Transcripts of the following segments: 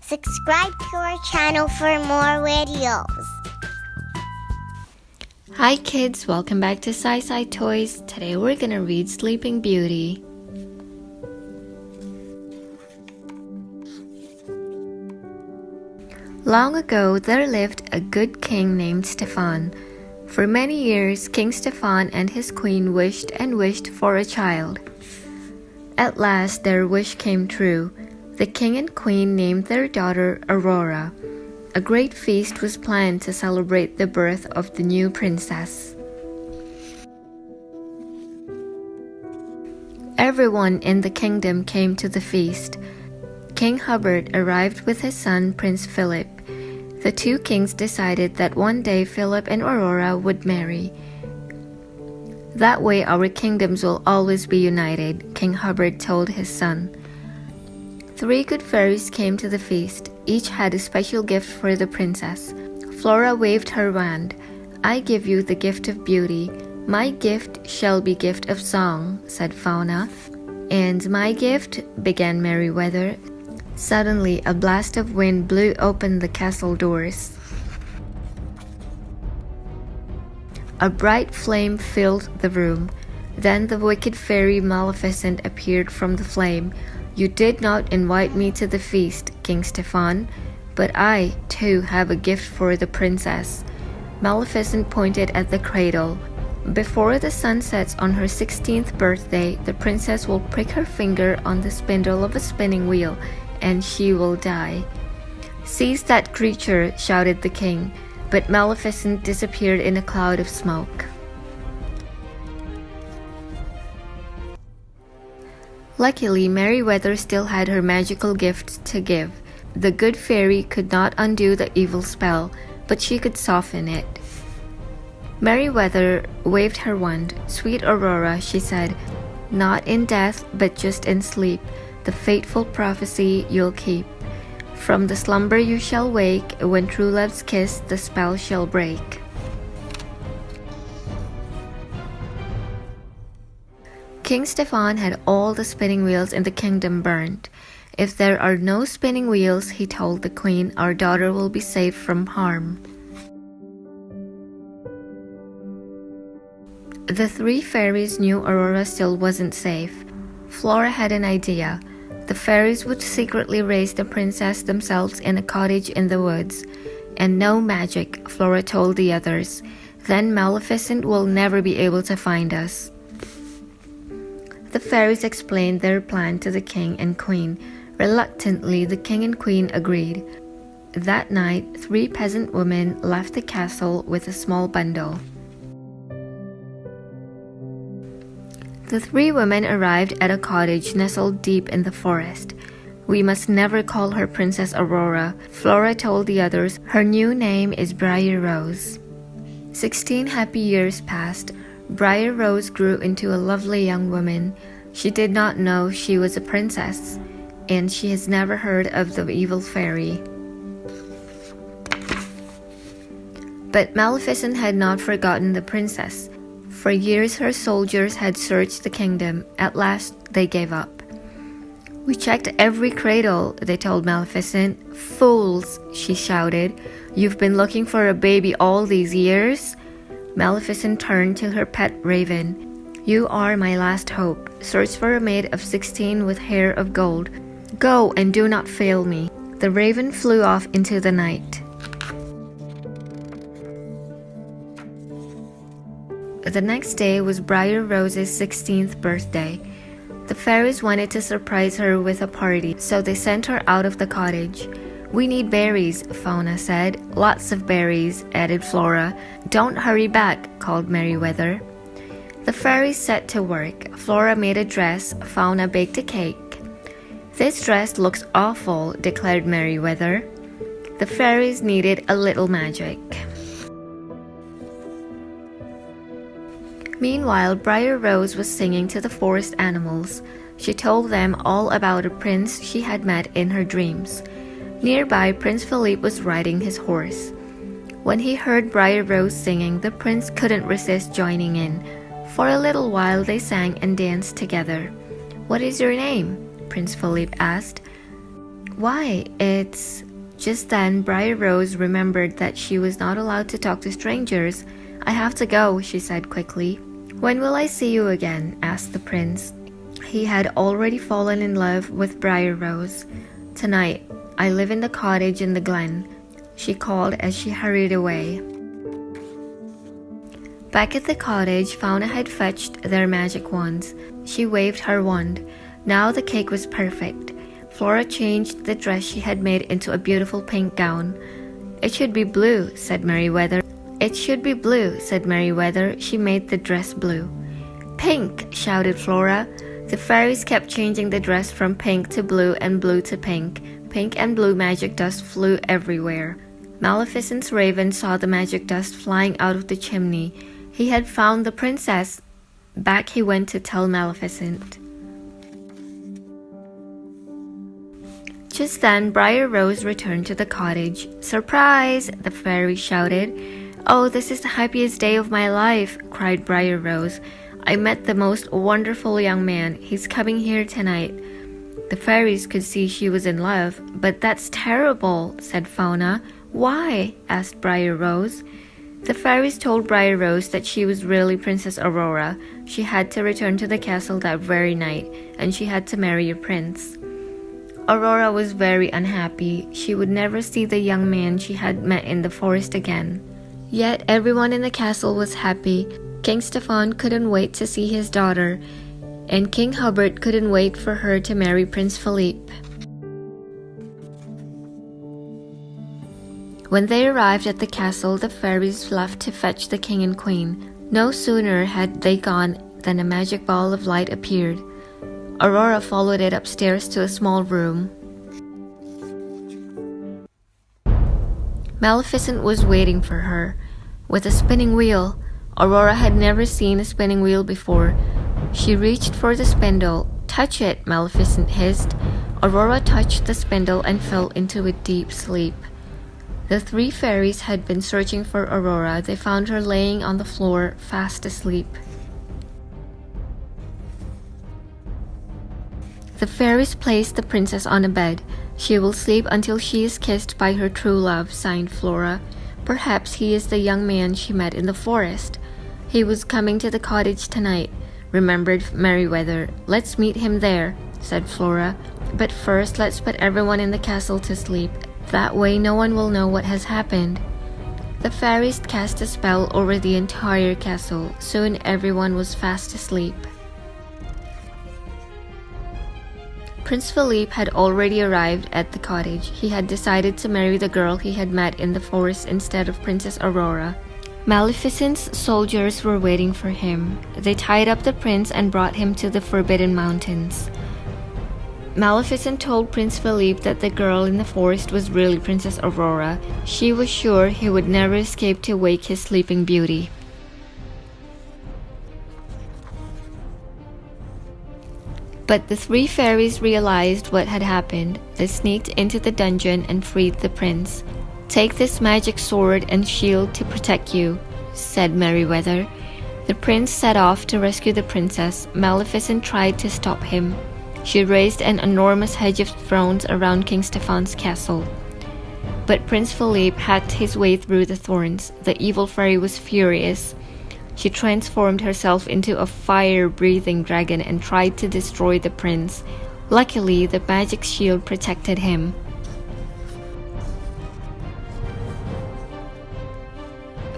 Subscribe to our channel for more videos. Hi kids, welcome back to SySy Toys. Today we're gonna read Sleeping Beauty. Long ago, there lived a good king named Stefan. For many years, King Stefan and his queen wished and wished for a child. At last, their wish came true. The king and queen named their daughter Aurora. A great feast was planned to celebrate the birth of the new princess. Everyone in the kingdom came to the feast. King Hubbard arrived with his son, Prince Philip. The two kings decided that one day Philip and Aurora would marry. That way our kingdoms will always be united, King Hubbard told his son. 3 good fairies came to the feast. Each had a special gift for the princess. Flora waved her wand. "I give you the gift of beauty. My gift shall be gift of song," said Fauna. "And my gift," began Merryweather. Suddenly, a blast of wind blew open the castle doors. A bright flame filled the room. Then the wicked fairy Maleficent appeared from the flame. "You did not invite me to the feast, King Stefan, but I, too, have a gift for the princess." Maleficent pointed at the cradle. "Before the sun sets on her 16th birthday, the princess will prick her finger on the spindle of a spinning wheel, and she will die." "Seize that creature," shouted the king, but Maleficent disappeared in a cloud of smoke. Luckily, Merryweather still had her magical gift to give. The good fairy could not undo the evil spell, but she could soften it. Merryweather waved her wand. "Sweet Aurora," she said, "not in death, but just in sleep, the fateful prophecy you'll keep. From the slumber you shall wake, when true love's kiss the spell shall break." King Stefan had all the spinning wheels in the kingdom burned. "If there are no spinning wheels," he told the queen, "our daughter will be safe from harm." The 3 fairies knew Aurora still wasn't safe. Flora had an idea. The fairies would secretly raise the princess themselves in a cottage in the woods. "And no magic," Flora told the others. "Then Maleficent will never be able to find us." The fairies explained their plan to the king and queen. Reluctantly, the king and queen agreed. That night, 3 peasant women left the castle with a small bundle. The 3 women arrived at a cottage nestled deep in the forest. "We must never call her Princess Aurora," Flora told the others. "Her new name is Briar Rose." 16 happy years passed. Briar Rose grew into a lovely young woman. She did not know she was a princess, and she has never heard of the evil fairy. But Maleficent had not forgotten the princess. For years her soldiers had searched the kingdom. At last they gave up. "We checked every cradle," they told Maleficent. "Fools," she shouted. "You've been looking for a baby all these years?" Maleficent turned to her pet raven. "You are my last hope. Search for a maid of 16 with hair of gold. Go and do not fail me." The raven flew off into the night. The next day was Briar Rose's 16th birthday. The fairies wanted to surprise her with a party, so they sent her out of the cottage. "We need berries," Fauna said. "Lots of berries," added Flora. "Don't hurry back," called Merryweather. The fairies set to work. Flora made a dress, Fauna baked a cake. "This dress looks awful," declared Merryweather. The fairies needed a little magic. Meanwhile, Briar Rose was singing to the forest animals. She told them all about a prince she had met in her dreams. Nearby, Prince Philip was riding his horse. When he heard Briar Rose singing, the prince couldn't resist joining in. For a little while they sang and danced together. "What is your name?" Prince Philip asked. Why, it's... Just then, Briar Rose remembered that she was not allowed to talk to strangers. I have to go, she said quickly. When will I see you again? Asked the prince. He had already fallen in love with Briar Rose. Tonight, I live in the cottage in the glen, she called as she hurried away. Back at the cottage, Fauna had fetched their magic wands. She waved her wand. Now the cake was perfect. Flora changed the dress she had made into a beautiful pink gown. It should be blue, said Merryweather. It should be blue, said Merryweather. She made the dress blue. Pink, shouted Flora. The fairies kept changing the dress from pink to blue and blue to pink. Pink and blue magic dust flew everywhere. Maleficent's raven saw the magic dust flying out of the chimney. He had found the princess. Back he went to tell Maleficent. Just then, Briar Rose returned to the cottage. Surprise! The fairy shouted. Oh, this is the happiest day of my life, cried Briar Rose. I met the most wonderful young man. He's coming here tonight. The fairies could see she was in love. But that's terrible, said Fauna. Why? Asked Briar Rose. The fairies told Briar Rose that she was really Princess Aurora. She had to return to the castle that very night, and she had to marry a prince. Aurora was very unhappy. She would never see the young man she had met in the forest again. Yet everyone in the castle was happy. King Stefan couldn't wait to see his daughter, and King Hubert couldn't wait for her to marry Prince Philippe. When they arrived at the castle, the fairies left to fetch the king and queen. No sooner had they gone than a magic ball of light appeared. Aurora followed it upstairs to a small room. Maleficent was waiting for her, with a spinning wheel. Aurora had never seen a spinning wheel before. She reached for the spindle. Touch it, Maleficent hissed. Aurora touched the spindle and fell into a deep sleep. The three fairies had been searching for Aurora. They found her laying on the floor, fast asleep. The fairies placed the princess on a bed. She will sleep until she is kissed by her true love, sighed Flora. Perhaps he is the young man she met in the forest. He was coming to the cottage tonight, remembered Merryweather. Let's meet him there, said Flora. But first, let's put everyone in the castle to sleep. That way no one will know what has happened. The fairies cast a spell over the entire castle. Soon everyone was fast asleep. Prince Philippe had already arrived at the cottage. He had decided to marry the girl he had met in the forest instead of Princess Aurora. Maleficent's soldiers were waiting for him. They tied up the prince and brought him to the Forbidden Mountains. Maleficent told Prince Philippe that the girl in the forest was really Princess Aurora. She was sure he would never escape to wake his sleeping beauty. But the three fairies realized what had happened. They sneaked into the dungeon and freed the prince. Take this magic sword and shield to protect you, said Merryweather. The prince set off to rescue the princess. Maleficent tried to stop him. She raised an enormous hedge of thorns around King Stefan's castle. But Prince Philippe hacked his way through the thorns. The evil fairy was furious. She transformed herself into a fire-breathing dragon and tried to destroy the prince. Luckily, the magic shield protected him.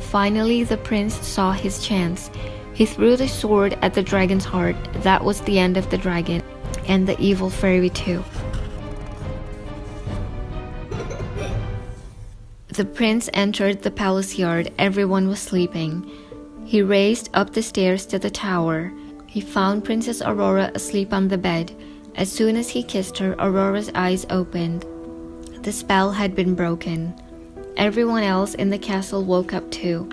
Finally, the prince saw his chance. He threw the sword at the dragon's heart. That was the end of the dragon, and the evil fairy too. The prince entered the palace yard. Everyone was sleeping. He raced up the stairs to the tower. He found Princess Aurora asleep on the bed. As soon as he kissed her, Aurora's eyes opened. The spell had been broken. Everyone else in the castle woke up too.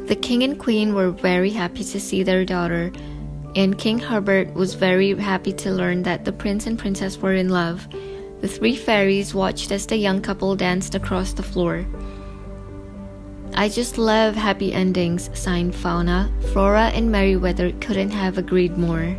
The king and queen were very happy to see their daughter, and King Hubert was very happy to learn that the prince and princess were in love. The three fairies watched as the young couple danced across the floor. I just love happy endings, sighed Fauna. Flora and Merryweather couldn't have agreed more.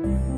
Bye.